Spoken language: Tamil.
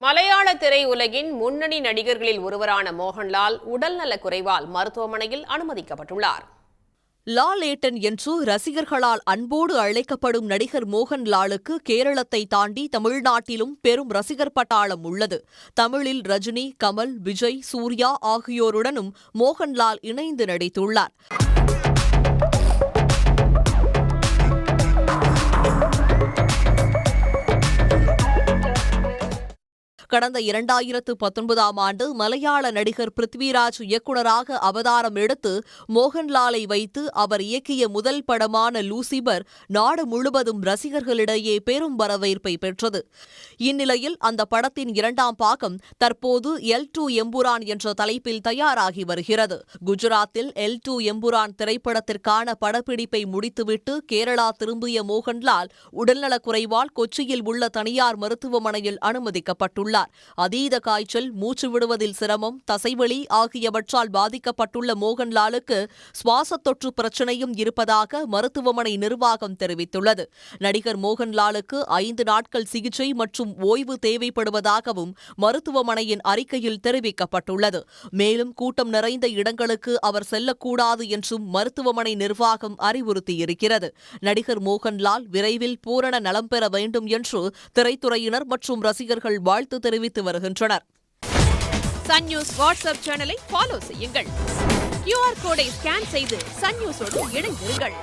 மலையாள திரையுலகின் முன்னணி நடிகர்களில் ஒருவரான மோகன்லால் உடல்நலக் குறைவால் மருத்துவமனையில் அனுமதிக்கப்பட்டுள்ளார். லாலேட்டன் என்று ரசிகர்களால் அன்போடு அழைக்கப்படும் நடிகர் மோகன்லாலுக்கு கேரளத்தை தாண்டி தமிழ்நாட்டிலும் பெரும் ரசிகர் பட்டாளம் உள்ளது. தமிழில் ரஜினி, கமல், விஜய், சூர்யா ஆகியோருடனும் மோகன்லால் இணைந்து நடித்துள்ளார். கடந்த 2019ஆம் ஆண்டு மலையாள நடிகர் பிருத்விராஜ் இயக்குநராக அவதாரம் எடுத்து மோகன்லாலை வைத்து அவர் இயக்கிய முதல் படமான லூசிபர் நாடு முழுவதும் ரசிகர்களிடையே பெரும் வரவேற்பை பெற்றது. இந்நிலையில் அந்த படத்தின் 2ஆம் பாகம் தற்போது L2 எம்புரான் என்ற தலைப்பில் தயாராகி வருகிறது. குஜராத்தில் L2 எம்புரான் திரைப்படத்திற்கான படப்பிடிப்பை முடித்துவிட்டு கேரளா திரும்பிய மோகன்லால் உடல்நலக்குறைவால் கொச்சியில் உள்ள தனியார் மருத்துவமனையில் அனுமதிக்கப்பட்டுள்ளார். அதீத காய்ச்சல், மூச்சு விடுவதில் சிரமம், தசைவலி ஆகியவற்றால் பாதிக்கப்பட்டுள்ள மோகன்லாலுக்கு சுவாசத் தொற்று பிரச்சினையும் இருப்பதாக மருத்துவமனை நிர்வாகம் தெரிவித்துள்ளது. நடிகர் மோகன்லாலுக்கு 5 நாட்கள் சிகிச்சை மற்றும் ஓய்வு தேவைப்படுவதாகவும் மருத்துவமனையின் அறிக்கையில் தெரிவிக்கப்பட்டுள்ளது. மேலும் கூட்டம் நிறைந்த இடங்களுக்கு அவர் செல்லக்கூடாது என்றும் மருத்துவமனை நிர்வாகம் அறிவுறுத்தியிருக்கிறது. நடிகர் மோகன்லால் விரைவில் பூரண நலம் பெற வேண்டும் என்று திரைத்துறையினர் மற்றும் ரசிகர்கள் வாழ்த்து தெரிவித்து வருகின்றனர். சன் நியூஸ் வாட்ஸ்அப் சேனலை ஃபாலோ செய்யுங்கள். QR கோடை ஸ்கேன் செய்து சன் நியூஸோடு இணைந்திருங்கள்.